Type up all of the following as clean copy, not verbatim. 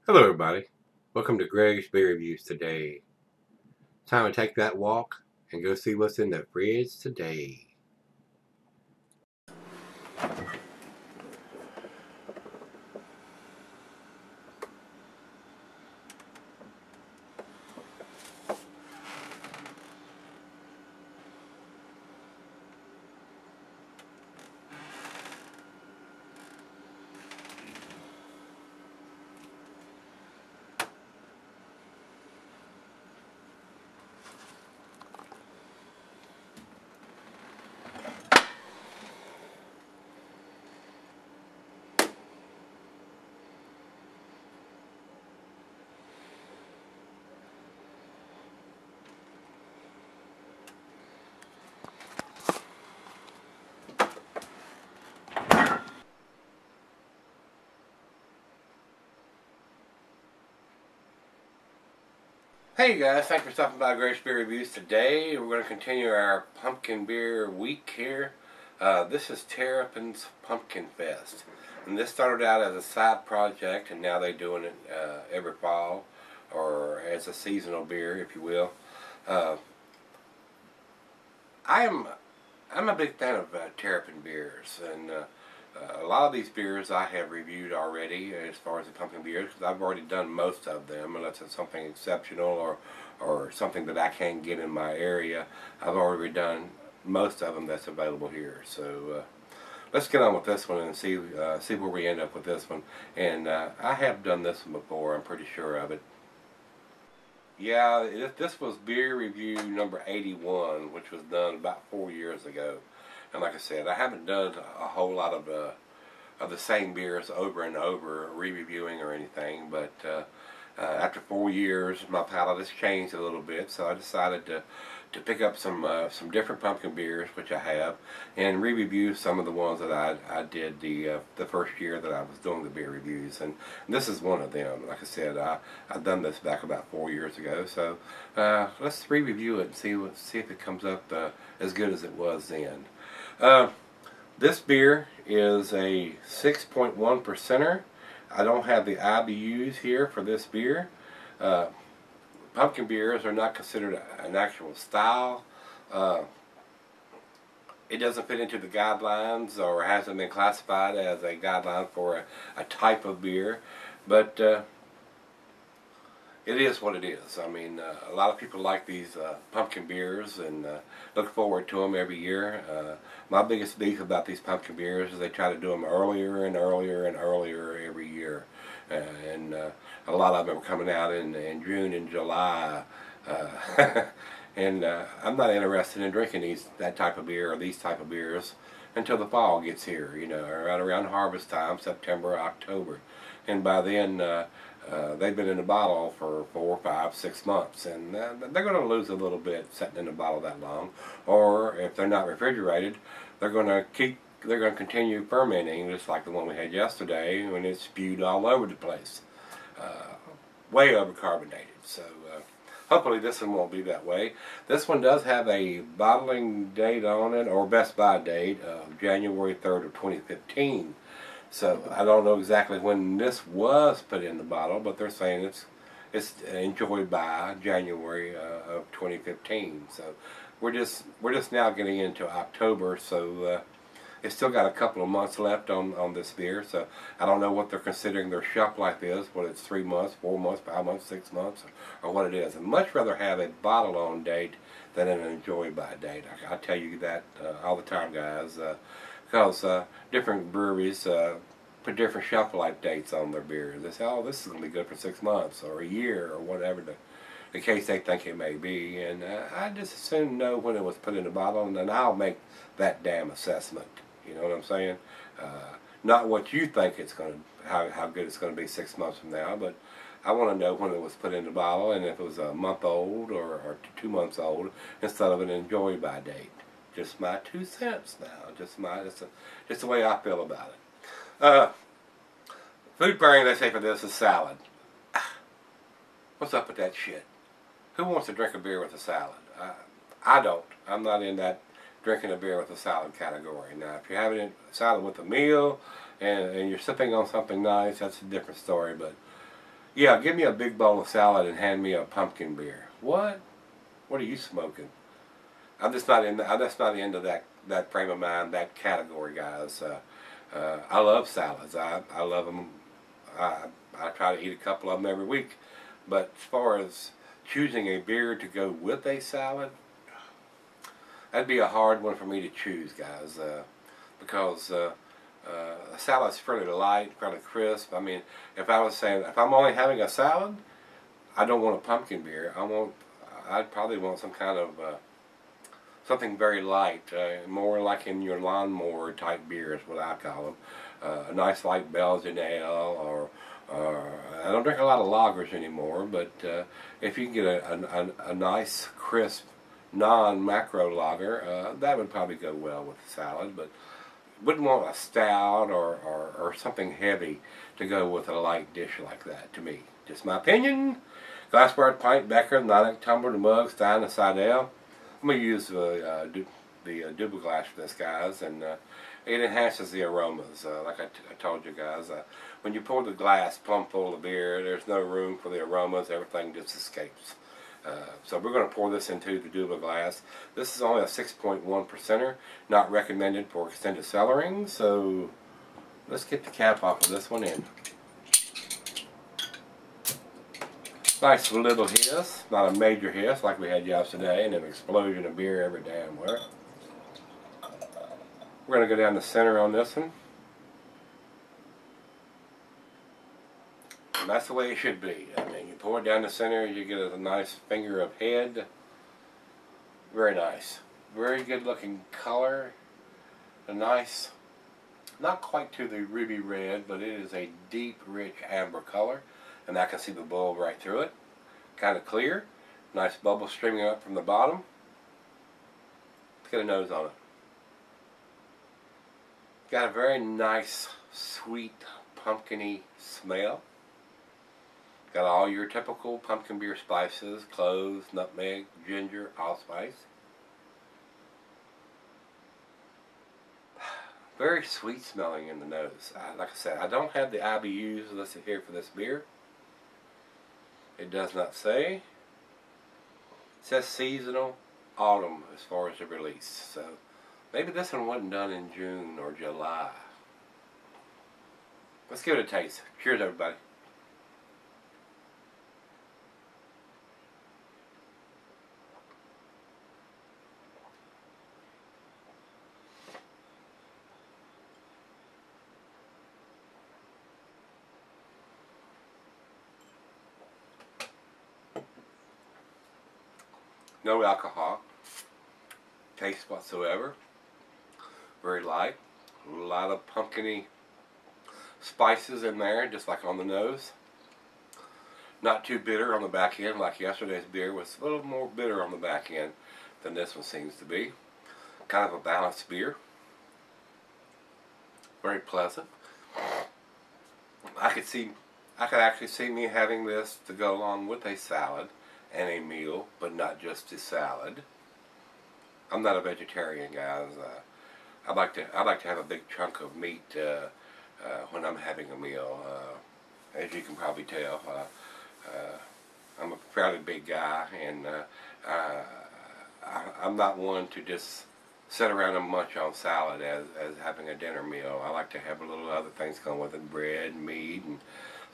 Hello everybody, welcome to Gregsbeerreviews today. Time to take that walk and go see what's in the fridge today. Hey guys, thanks for stopping by Gregsbeerreviews today. We're going to continue our pumpkin beer week here. This is Terrapin's Pumpkinfest. And this started out as a side project, and now they're doing it every fall, or as a seasonal beer, if you will. Uh, I'm a big fan of Terrapin beers, and a lot of these beers I have reviewed already as far as the pumpkin beers, because I've already done most of them, unless it's something exceptional or something that I can't get in my area. I've already done most of them that's available here. So let's get on with this one and see where we end up with this one. And I have done this one before, I'm pretty sure of it. Yeah, this was beer review number 81, which was done about 4 years ago. And like I said, I haven't done a whole lot of the same beers over and over, re-reviewing or anything. But after 4 years, my palate has changed a little bit, so I decided to pick up some different pumpkin beers, which I have, and re-review some of the ones that I did the first year that I was doing the beer reviews, and this is one of them. Like I said, I've done this back about 4 years ago, so let's re-review it and see if it comes up as good as it was then. This beer is a 6.1 percenter. I don't have the IBUs here for this beer. Pumpkin beers are not considered an actual style. It doesn't fit into the guidelines, or hasn't been classified as a guideline for a type of beer, but it is what it is. I mean, a lot of people like these pumpkin beers and look forward to them every year. My biggest beef about these pumpkin beers is they try to do them earlier and earlier and earlier every year. And a lot of them are coming out in June and July. And I'm not interested in drinking that type of beer or these type of beers until the fall gets here, you know, right around harvest time, September, October. And by then, they've been in the bottle for 4, 5, 6 months, and they're going to lose a little bit sitting in the bottle that long. Or if they're not refrigerated, they're going to continue fermenting, just like the one we had yesterday when it spewed all over the place, way overcarbonated. So hopefully this one won't be that way. This one does have a bottling date on it, or best by date, of January 3rd of 2015. So I don't know exactly when this was put in the bottle, but they're saying it's enjoyed by January of 2015. So we're just now getting into October, so it's still got a couple of months left on this beer. So I don't know what they're considering their shelf life is, whether it's 3 months, 4 months, 5 months, 6 months, or what it is. I'd much rather have a bottle on date than an enjoy by date. I tell you that all the time, guys. Because different breweries put different shelf life dates on their beers. They say, oh, this is going to be good for 6 months or a year or whatever the case they think it may be. And I just as soon know when it was put in the bottle, and then I'll make that damn assessment. You know what I'm saying? Not what you think it's going to, how good it's going to be 6 months from now, but I want to know when it was put in the bottle, and if it was a month old or 2 months old, instead of an enjoy by date. Just my 2 cents now. Just the way I feel about it. Food pairing, they say for this, is salad. What's up with that shit? Who wants to drink a beer with a salad? I don't. I'm not in that drinking a beer with a salad category. Now, if you're having a salad with a meal and you're sipping on something nice, that's a different story. But Yeah, give me a big bowl of salad and hand me a pumpkin beer. What? What are you smoking? I'm just not in. I'm just not into that frame of mind, that category, guys. I love salads. I love them. I try to eat a couple of them every week. But as far as choosing a beer to go with a salad, that'd be a hard one for me to choose, guys. Because a salad's fairly light, fairly crisp. I mean, if I was saying, if I'm only having a salad, I don't want a pumpkin beer. I'd probably want some kind of something very light, more like in your lawnmower type beer is what I call them. A nice light Belgian ale, or I don't drink a lot of lagers anymore, but if you can get a nice crisp non-macro lager, that would probably go well with the salad. But wouldn't want a stout or something heavy to go with a light dish like that, to me. Just my opinion. Glassware, pint, becker, 9 tumbler, mug, stein, and side ale. I'm going to use the double glass for this, guys, and it enhances the aromas. Like I told you guys, when you pour the glass plumb full of beer, there's no room for the aromas. Everything just escapes. So we're going to pour this into the double glass. This is only a 6.1%er, not recommended for extended cellaring. So let's get the cap off of this one in. Nice little hiss, not a major hiss like we had yesterday, and an explosion of beer every damn where. We're going to go down the center on this one. And that's the way it should be. I mean, you pour it down the center, you get a nice finger of head. Very nice. Very good looking color. A nice, not quite to the ruby red, but it is a deep, rich amber color. And I can see the bulb right through it. Kind of clear. Nice bubble streaming up from the bottom. Let's get a nose on it. Got a very nice, sweet, pumpkin-y smell. Got all your typical pumpkin beer spices, cloves, nutmeg, ginger, allspice. Very sweet smelling in the nose. Like I said, I don't have the IBUs listed here for this beer. It does not say. It says seasonal autumn as far as the release. So maybe this one wasn't done in June or July. Let's give it a taste. Cheers, everybody. No alcohol taste whatsoever. Very light. A lot of pumpkin-y spices in there, just like on the nose. Not too bitter on the back end, like yesterday's beer was a little more bitter on the back end than this one seems to be. Kind of a balanced beer. Very pleasant. I could actually see me having this to go along with a salad and a meal, but not just a salad. I'm not a vegetarian, guys. I like to have a big chunk of meat when I'm having a meal. As you can probably tell, I'm a fairly big guy, and I'm not one to just sit around and munch on salad as having a dinner meal. I like to have a little other things going with it: bread, meat, and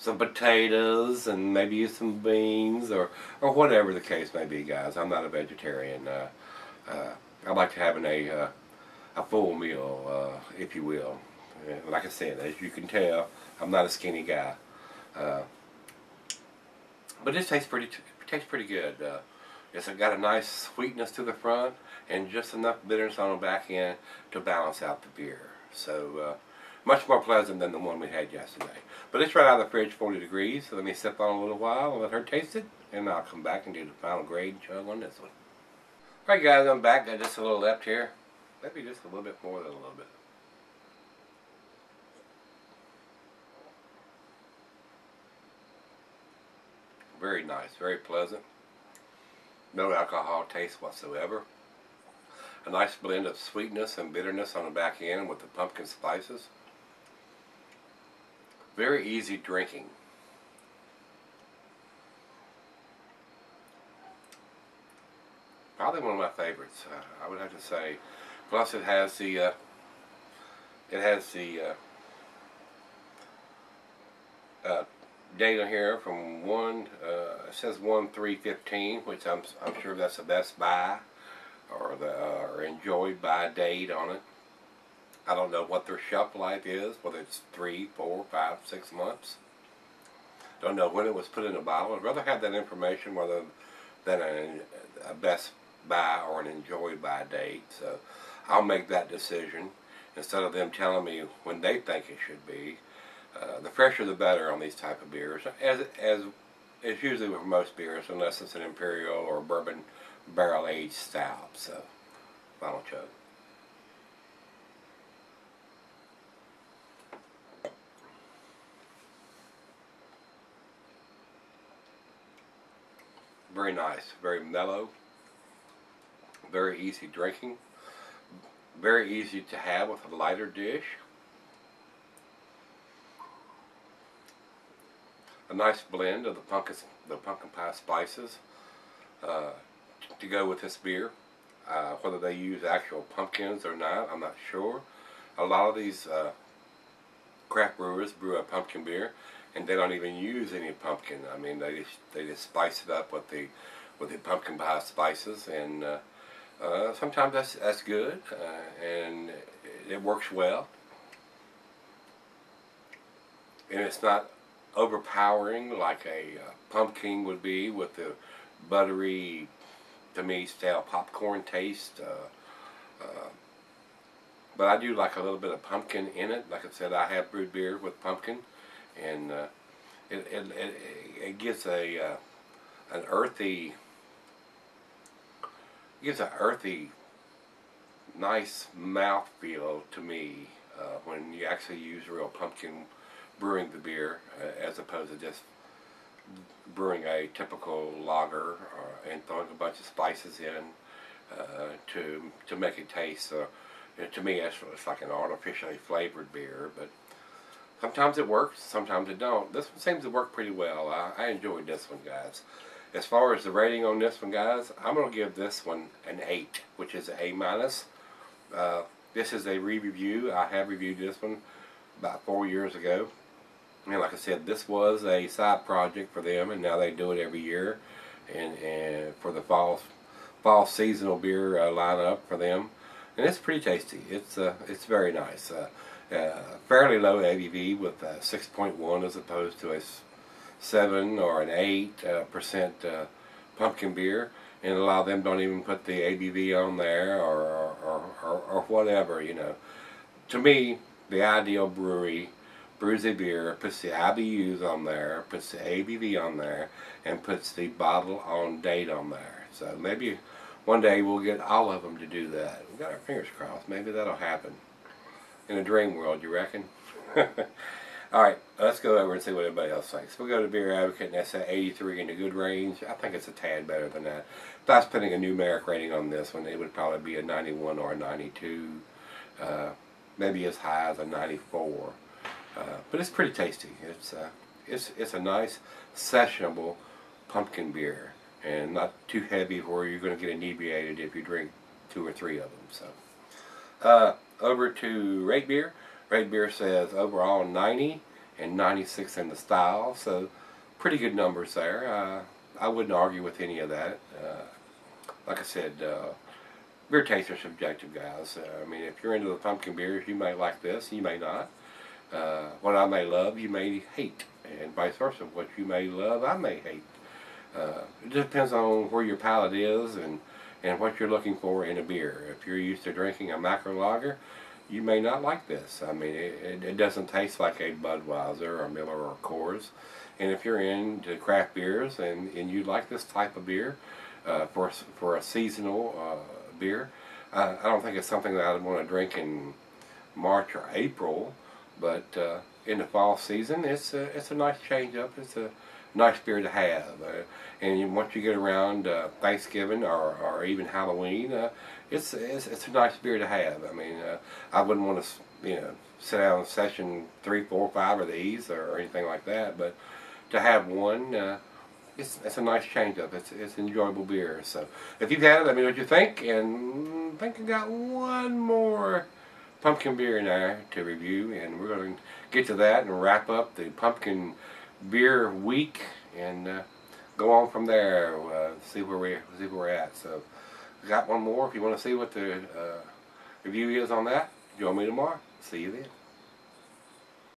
some potatoes, and maybe some beans, or whatever the case may be, guys. I'm not a vegetarian. I like to have a full meal, if you will. Like I said, as you can tell, I'm not a skinny guy. But it tastes pretty good. It's got a nice sweetness to the front, and just enough bitterness on the back end to balance out the beer. So much more pleasant than the one we had yesterday. But it's right out of the fridge, 40 degrees, so let me sip on it a little while and let her taste it, and I'll come back and do the final grade chug on this one. Alright guys, I'm back. Got just a little left here. Maybe just a little bit more than a little bit. Very nice, very pleasant. No alcohol taste whatsoever. A nice blend of sweetness and bitterness on the back end with the pumpkin spices. Very easy drinking. probably one of my favorites. I would have to say. Plus, it has the data here from it says 1/3/15, which I'm sure that's the best buy or the or enjoyed by date on it. I don't know what their shelf life is, whether it's 3, 4, 5, 6 months. Don't know when it was put in a bottle. I'd rather have that information rather than a best buy or an enjoyed by date. So I'll make that decision instead of them telling me when they think it should be. The fresher the better on these type of beers, as it's usually with most beers, unless it's an imperial or bourbon barrel aged stout. So final chug. Very nice, very mellow, very easy drinking, very easy to have with a lighter dish. A nice blend of the pumpkin pie spices to go with this beer. Whether they use actual pumpkins or not, I'm not sure. A lot of these craft brewers brew a pumpkin beer, and they don't even use any pumpkin. I mean, they just spice it up with the pumpkin pie spices, and sometimes that's good, and it works well, and it's not overpowering like a pumpkin would be with the buttery, to me, stale popcorn taste. But I do like a little bit of pumpkin in it. Like I said, I have brewed beer with pumpkin, and it gives an earthy, nice mouthfeel to me when you actually use real pumpkin brewing the beer, as opposed to just brewing a typical lager and throwing a bunch of spices in to make it taste. To me, it's like an artificially flavored beer, but sometimes it works, sometimes it don't. This one seems to work pretty well. I enjoyed this one, guys. As far as the rating on this one, guys, I'm going to give this one an 8, which is an A-. This is a re-review. I have reviewed this one about 4 years ago. And like I said, this was a side project for them, and now they do it every year, and for the fall seasonal beer lineup for them, and it's pretty tasty. It's very nice. Fairly low ABV with 6.1 as opposed to a 7 or an 8% pumpkin beer, and a lot of them don't even put the ABV on there or whatever, you know. To me, the ideal brewery brews a beer, puts the IBUs on there, puts the ABV on there, and puts the bottle on date on there. So maybe one day we'll get all of them to do that. We've got our fingers crossed. Maybe that'll happen. In a dream world, you reckon? Alright, let's go over and see what everybody else thinks. We'll go to Beer Advocate, and that's at 83 in the good range. I think it's a tad better than that. If I was putting a numeric rating on this one, it would probably be a 91 or a 92. Maybe as high as a 94. But it's pretty tasty. It's a nice sessionable pumpkin beer, and not too heavy where you're going to get inebriated if you drink 2 or 3 of them. So over to Rate Beer. Rate Beer says overall 90 and 96 in the style. So pretty good numbers there. I wouldn't argue with any of that. Like I said, beer tastes are subjective, guys. I mean, if you're into the pumpkin beers, you may like this, you may not. What I may love, you may hate, and vice versa. What you may love, I may hate. It just depends on where your palate is and what you're looking for in a beer. If you're used to drinking a macro lager, you may not like this. I mean, it doesn't taste like a Budweiser or Miller or Coors. And if you're into craft beers and you like this type of beer for a seasonal beer, I don't think it's something that I'd want to drink in March or April. But in the fall season, it's a nice change up. It's a nice beer to have. And once you get around Thanksgiving or even Halloween, it's a nice beer to have. I mean, I wouldn't want to sit down and session 3, 4, 5 of these or anything like that. But to have one it's a nice change up. It's enjoyable beer. So if you've had it, let me know what you think. And I think I got one more pumpkin beer in there to review, and we're going to get to that and wrap up the pumpkin beer week and go on from there. See where we're at. So I got one more. If you want to see what the review is on that, join me tomorrow. See you then.